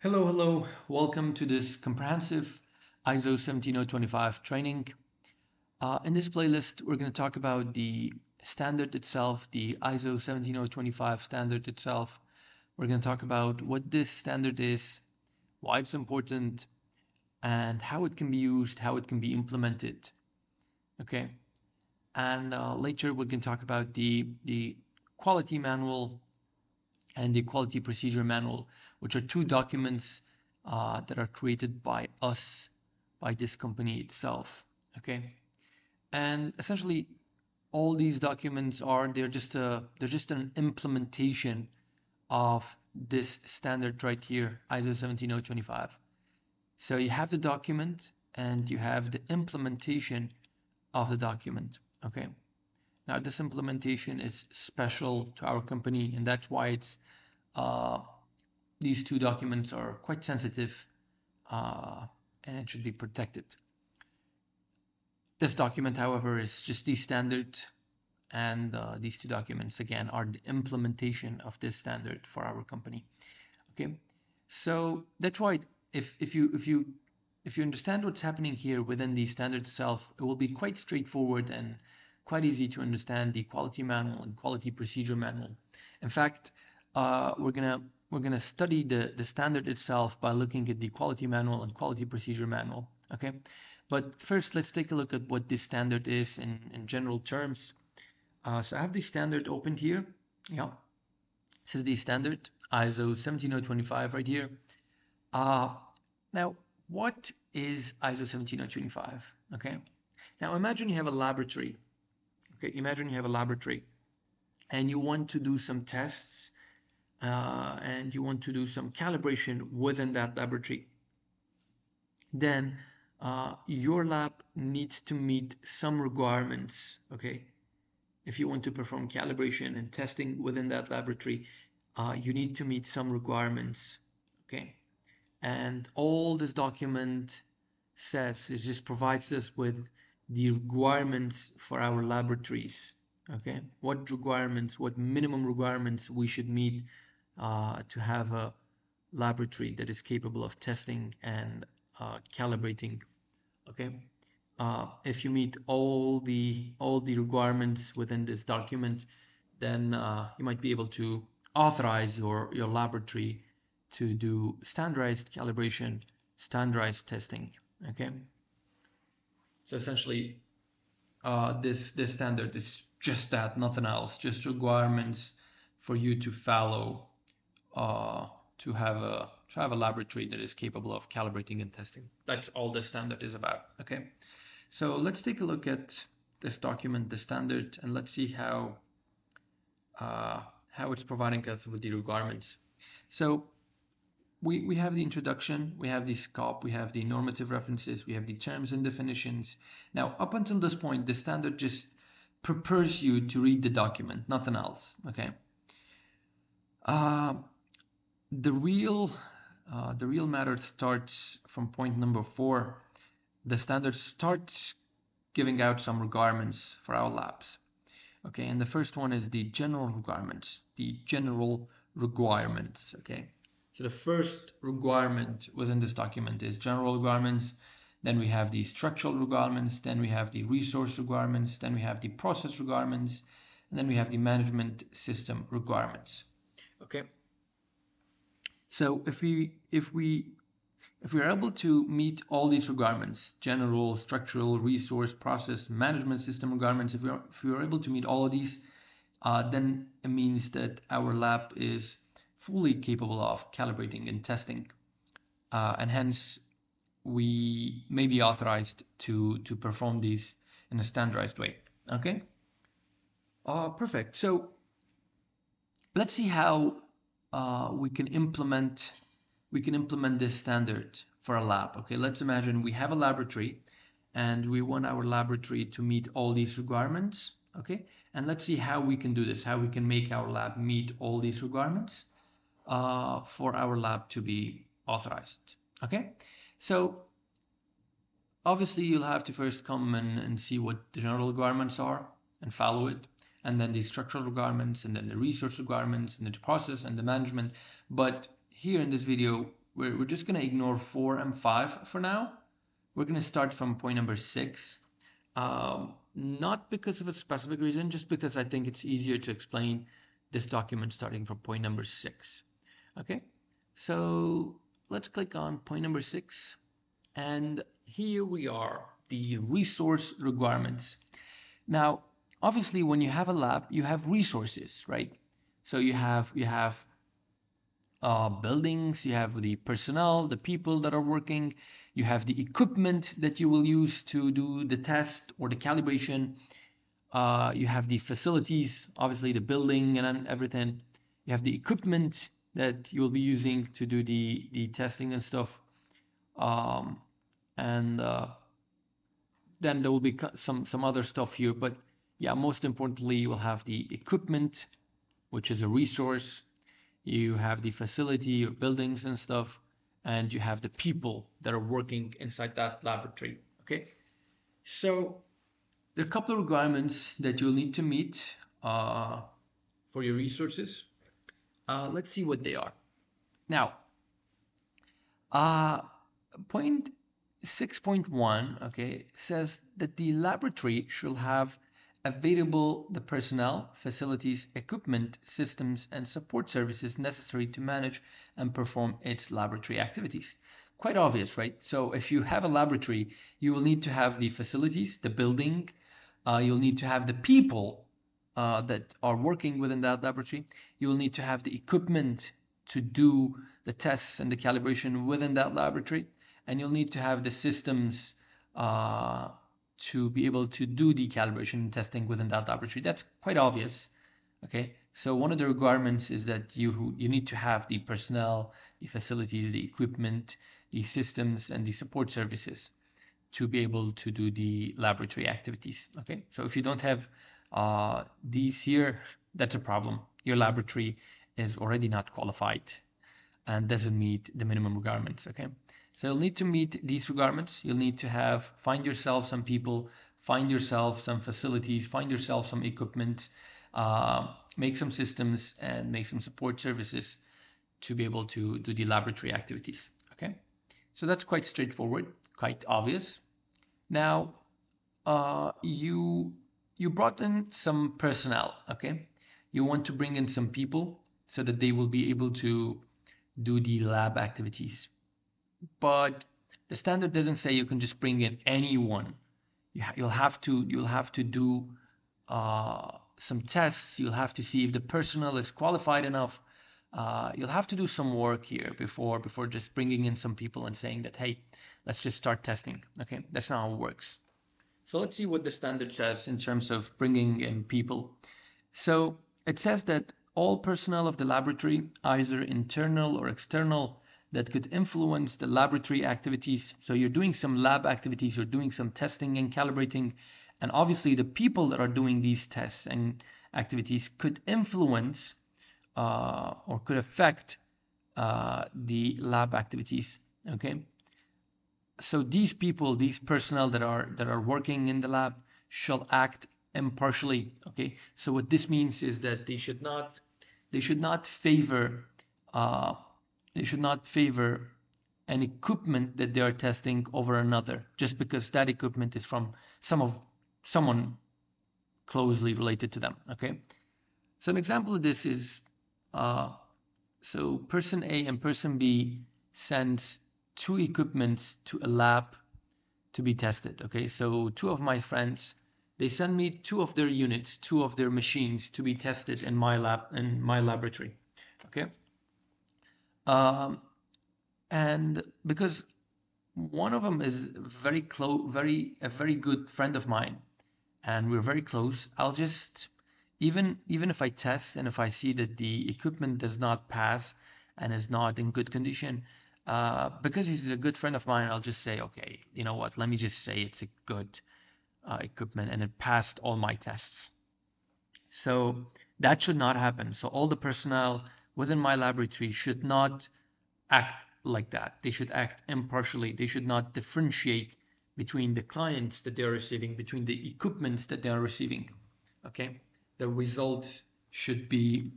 Hello. Welcome to this comprehensive ISO 17025 training. In this playlist, we're going to talk about the standard itself, the ISO 17025 standard itself. We're going to talk about what this standard is, why it's important, and how it can be used, how it can be implemented. Okay. And later, we're going to talk about the quality manual and the quality procedure manual, which are two documents that are created by us, by this company itself. Okay, and essentially, all these documents they're just an implementation of this standard right here, ISO 17025. So you have the document and you have the implementation of the document. Okay. Now this implementation is special to our company, and that's why these two documents are quite sensitive and should be protected. This document, however, is just the standard, and these two documents again are the implementation of this standard for our company. Okay, so that's why if you understand what's happening here within the standard itself, it will be quite straightforward and quite easy to understand the quality manual and quality procedure manual. In fact, we're gonna study the standard itself by looking at the quality manual and quality procedure manual. Okay, but first let's take a look at what this standard is in general terms. So I have the standard opened here. Yeah, this is the standard ISO 17025 right here. Now, what is ISO 17025? Okay, now imagine you have a laboratory. Okay, imagine you have a laboratory and you want to do some tests and you want to do some calibration within that laboratory. Then your lab needs to meet some requirements. Okay, if you want to perform calibration and testing within that laboratory, you need to meet some requirements. Okay, and all this document says is just provides us with the requirements for our laboratories. Okay, what requirements, what minimum requirements we should meet to have a laboratory that is capable of testing and calibrating. Okay, if you meet all the requirements within this document, then you might be able to authorize your laboratory to do standardized calibration, standardized testing. Okay, so essentially this standard is just that, nothing else, just requirements for you to follow to have a laboratory that is capable of calibrating and testing. That's all the standard is about. Okay, so let's take a look at this document, the standard, and let's see how it's providing us with the requirements. So we have the introduction, we have the scope, we have the normative references, we have the terms and definitions. Now, up until this point, the standard just prepares you to read the document, nothing else. Okay. The real matter starts from point number 4. The standard starts giving out some requirements for our labs. Okay, and the first one is the general requirements. Okay. So the first requirement within this document is general requirements. Then we have the structural requirements. Then we have the resource requirements. Then we have the process requirements. And then we have the management system requirements. Okay. So if we're able to meet all these requirements, general, structural, resource, process, management system requirements, if we are able to meet all of these, then it means that our lab is fully capable of calibrating and testing, and hence we may be authorized to perform these in a standardized way. Okay, perfect. So let's see how we can implement this standard for a lab. Okay, let's imagine we have a laboratory and we want our laboratory to meet all these requirements. Okay, and let's see how we can do this, how we can make our lab meet all these requirements for our lab to be authorized. Okay, so obviously you'll have to first come and see what the general requirements are and follow it, and then the structural requirements, and then the resource requirements, and then the process and the management. But here in this video, we're just going to ignore 4 and 5 for now. We're going to start from point number 6. Not because of a specific reason, just because I think it's easier to explain this document starting from point number 6. Okay, so let's click on point number 6. And here we are, the resource requirements. Now, obviously, when you have a lab, you have resources, right? So you have buildings, you have the personnel, the people that are working, you have the equipment that you will use to do the test or the calibration, you have the facilities, obviously the building and everything, you have the equipment that you will be using to do the testing and stuff, and then there will be some other stuff here, but yeah, most importantly, you will have the equipment, which is a resource. You have the facility or buildings and stuff, and you have the people that are working inside that laboratory. Okay, so there are a couple of requirements that you'll need to meet for your resources. Let's see what they are. Now, point 6.1, okay, says that the laboratory should have available the personnel, facilities, equipment, systems, and support services necessary to manage and perform its laboratory activities. Quite obvious, right? So if you have a laboratory, you will need to have the facilities, the building, you'll need to have the people that are working within that laboratory. You will need to have the equipment to do the tests and the calibration within that laboratory, and you'll need to have the systems to be able to do the calibration and testing within that laboratory. That's quite obvious. Okay, so one of the requirements is that you need to have the personnel, the facilities, the equipment, the systems, and the support services to be able to do the laboratory activities. Okay, so if you don't have these here, that's a problem. Your laboratory is already not qualified and doesn't meet the minimum requirements. Okay, so you'll need to meet these requirements. You'll need to find yourself some people, find yourself some facilities, find yourself some equipment, make some systems, and make some support services to be able to do the laboratory activities. Okay, so that's quite straightforward, quite obvious. Now, you brought in some personnel. Okay, you want to bring in some people so that they will be able to do the lab activities. But the standard doesn't say you can just bring in anyone. You'll have to do some tests. You'll have to see if the personnel is qualified enough. You'll have to do some work here before just bringing in some people and saying that, hey, let's just start testing. Okay, that's not how it works. So let's see what the standard says in terms of bringing in people. So it says that all personnel of the laboratory, either internal or external, that could influence the laboratory activities. So you're doing some lab activities, you're doing some testing and calibrating, and obviously the people that are doing these tests and activities could influence or could affect the lab activities. Okay, so these people, these personnel that are working in the lab shall act impartially. Okay, so what this means is that they should not favor an equipment that they are testing over another just because that equipment is from someone closely related to them. Okay, so an example of this is so person A and person B sends two equipments to a lab to be tested. Okay, so two of my friends, they send me two of their units, two of their machines to be tested in my laboratory. Okay, and because one of them is very close, a very good friend of mine, and we're very close, I'll just even if I test and if I see that the equipment does not pass and is not in good condition, because he's a good friend of mine, I'll just say, okay, you know what? Let me just say it's a good equipment and it passed all my tests. So that should not happen. So all the personnel within my laboratory should not act like that. They should act impartially. They should not differentiate between the clients that they are receiving, between the equipments that they are receiving. Okay, the results should be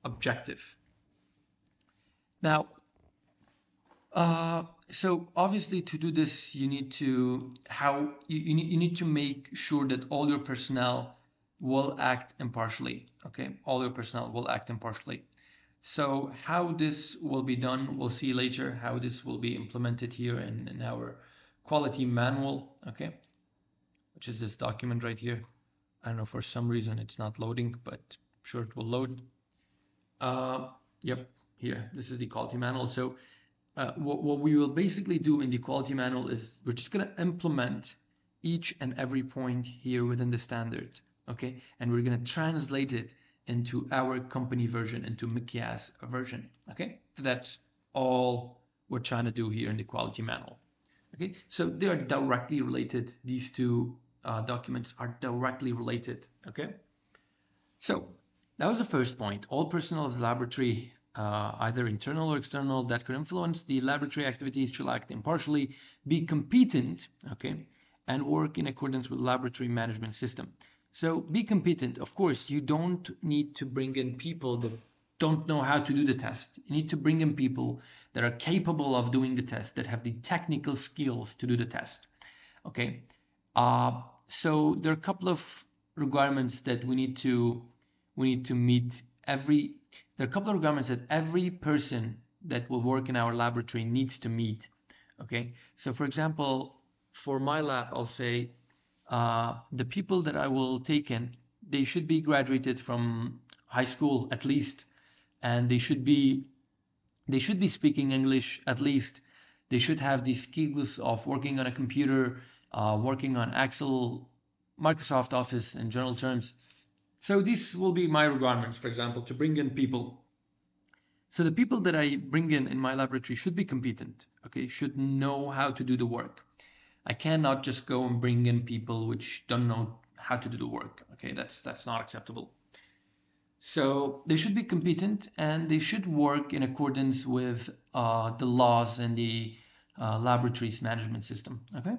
objective. Now, So obviously to do this, you need to you need to make sure that all your personnel will act impartially. Okay, all your personnel will act impartially. So how this will be done, we'll see later how this will be implemented here in our quality manual. Okay, which is this document right here. I don't know, for some reason it's not loading, but I'm sure it will load. Yep, here, this is the quality manual. So what we will basically do in the quality manual is we're just going to implement each and every point here within the standard, okay? And we're going to translate it into our company version, into Mikyas version, okay? So that's all we're trying to do here in the quality manual, okay? So they are directly related. These two documents are directly related, okay? So that was the first point. All personnel of the laboratory, either internal or external, that could influence the laboratory activities shall act impartially, be competent, okay, and work in accordance with laboratory management system. So be competent. Of course, you don't need to bring in people that don't know how to do the test. You need to bring in people that are capable of doing the test, that have the technical skills to do the test, okay? So there are a couple of requirements that we need to meet. There are a couple of requirements that every person that will work in our laboratory needs to meet. Okay, so for example, for my lab, I'll say the people that I will take in, they should be graduated from high school at least, and they should be speaking English at least. They should have the skills of working on a computer, working on Excel, Microsoft Office in general terms. So these will be my requirements, for example, to bring in people. So the people that I bring in my laboratory should be competent, okay, should know how to do the work. I cannot just go and bring in people which don't know how to do the work, okay, that's not acceptable. So they should be competent and they should work in accordance with the laws and the laboratory's management system, okay?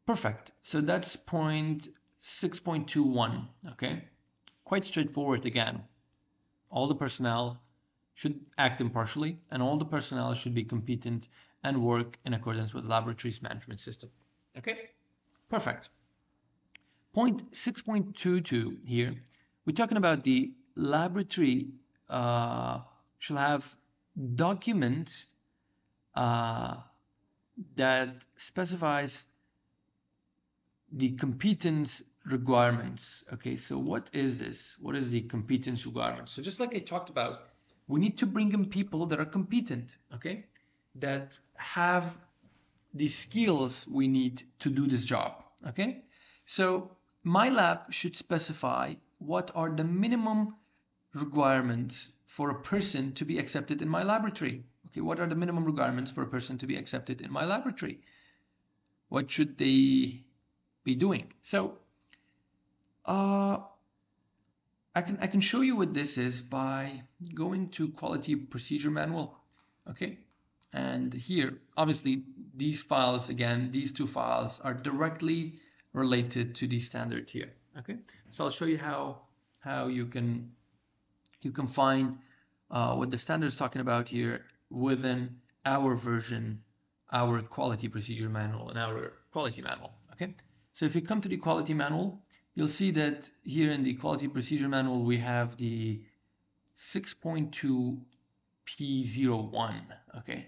Perfect. So that's point 6.21, okay? Quite straightforward again. All the personnel should act impartially and all the personnel should be competent and work in accordance with laboratory's management system. Okay, perfect. Point 6.22 here, we're talking about the laboratory shall have documents that specifies the competence requirements. Okay, so what is this? What is the competence requirements? So just like I talked about, we need to bring in people that are competent, okay, that have the skills we need to do this job, okay? So my lab should specify what are the minimum requirements for a person to be accepted in my laboratory. Okay, what are the minimum requirements for a person to be accepted in my laboratory? What should they be doing? So I can show you what this is by going to quality procedure manual, okay? And here, obviously, these files, again, these two files are directly related to the standard here, okay? So I'll show you how you can find what the standard is talking about here within our version, our quality procedure manual and our quality manual, okay? So if you come to the quality manual, you'll see that here in the quality procedure manual, we have the 6.2 P01, okay?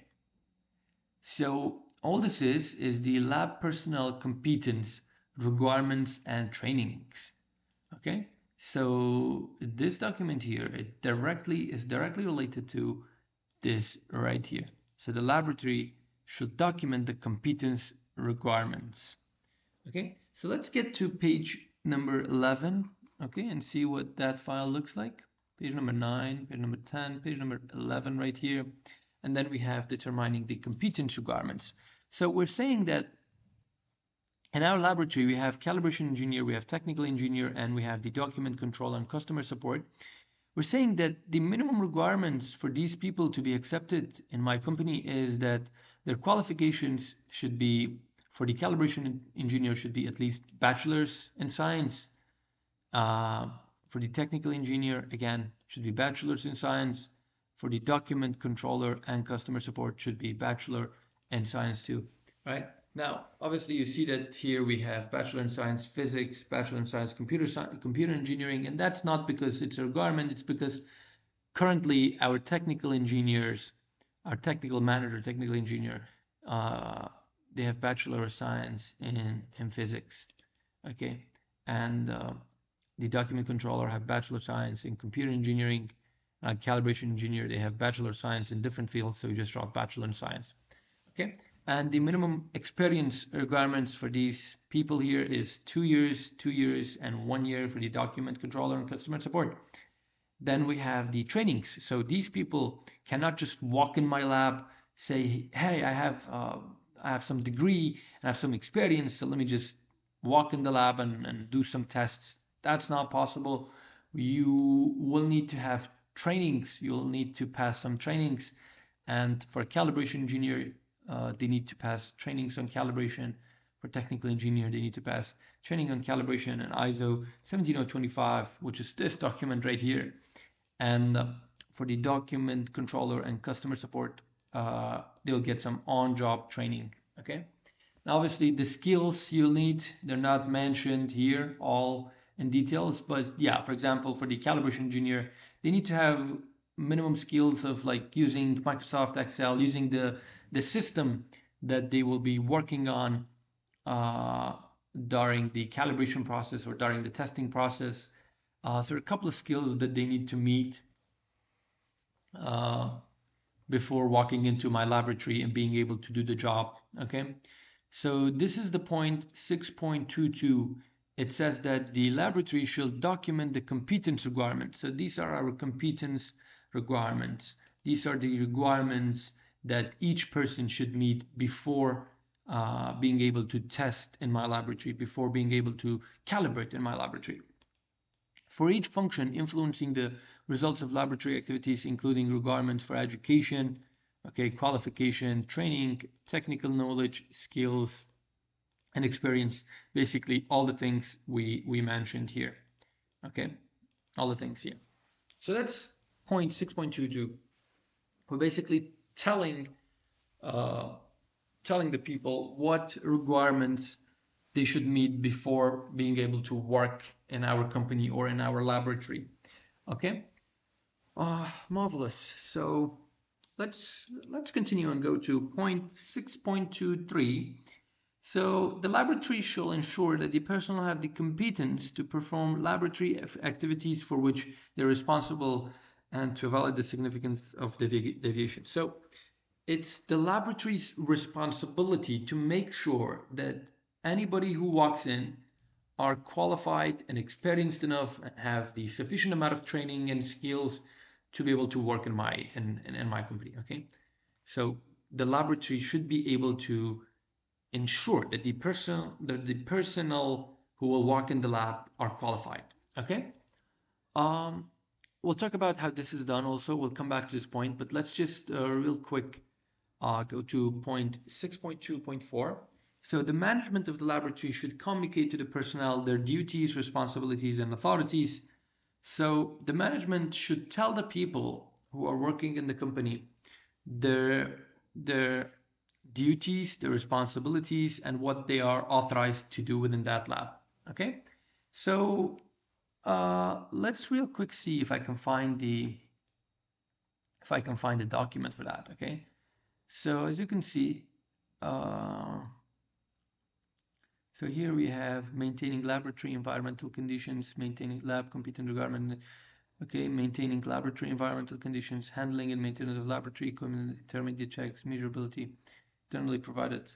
So all this is the lab personnel competence requirements and trainings, okay? So this document here, it is directly related to this right here. So the laboratory should document the competence requirements, okay? So let's get to page number 11, okay, and see what that file looks like. Page number 9, page number 10, page number 11 right here. And then we have determining the competence requirements. So we're saying that in our laboratory, we have calibration engineer, we have technical engineer, and we have the document control and customer support. We're saying that the minimum requirements for these people to be accepted in my company is that their qualifications should be, for the calibration engineer, should be at least bachelor's in science. For the technical engineer, again, should be bachelor's in science. For the document controller and customer support should be bachelor in science too, right? Now, obviously you see that here we have bachelor in science physics, bachelor in science computer engineering, and that's not because it's a requirement, it's because currently our technical engineers, our technical manager, technical engineer, uh, they have bachelor of science in physics, okay? And the document controller have bachelor of science in computer engineering, calibration engineer, they have bachelor of science in different fields, so you just drop bachelor in science, okay? And the minimum experience requirements for these people here is 2 years, and 1 year for the document controller and customer support. Then we have the trainings. So these people cannot just walk in my lab, say, hey, I have some degree and I have some experience, so let me just walk in the lab and do some tests. That's not possible. You will need to have trainings. You'll need to pass some trainings. And for a calibration engineer, they need to pass trainings on calibration. For technical engineer, they need to pass training on calibration and ISO 17025, which is this document right here. And for the document controller and customer support, they'll get some on-job training, okay? Now, obviously, the skills you'll need, they're not mentioned here all in details, but yeah, for example, for the calibration engineer, they need to have minimum skills of like using Microsoft Excel, using the system that they will be working on during the calibration process or during the testing process. So a couple of skills that they need to meet before walking into my laboratory and being able to do the job, okay? So this is the point 6.22. It says that the laboratory shall document the competence requirements. So these are our competence requirements. These are the requirements that each person should meet before being able to test in my laboratory, before being able to calibrate in my laboratory. For each function influencing the results of laboratory activities, including requirements for education, okay, qualification, training, technical knowledge, skills, and experience, basically all the things we mentioned here, okay, all the things here. So that's point 6.22. We're basically telling the people what requirements they should meet before being able to work in our company or in our laboratory. Okay, marvelous. So let's continue and go to point 6.23. So the laboratory shall ensure that the personnel have the competence to perform laboratory activities for which they're responsible and to evaluate the significance of the deviation. So it's the laboratory's responsibility to make sure that anybody who walks in are qualified and experienced enough and have the sufficient amount of training and skills to be able to work in my company. Okay, so the laboratory should be able to ensure that the personnel who will walk in the lab are qualified. Okay, we'll talk about how this is done also. We'll come back to this point, but let's just real quick go to point 6.2.4. So the management of the laboratory should communicate to the personnel their duties, responsibilities, and authorities. So the management should tell the people who are working in the company their duties, their responsibilities, and what they are authorized to do within that lab. Okay, so let's real quick see if I can find the document for that. Okay, so as you can see, so here we have maintaining laboratory environmental conditions, maintaining lab competent requirement, okay, maintaining laboratory environmental conditions, handling and maintenance of laboratory equipment, intermediate checks, measurability, internally provided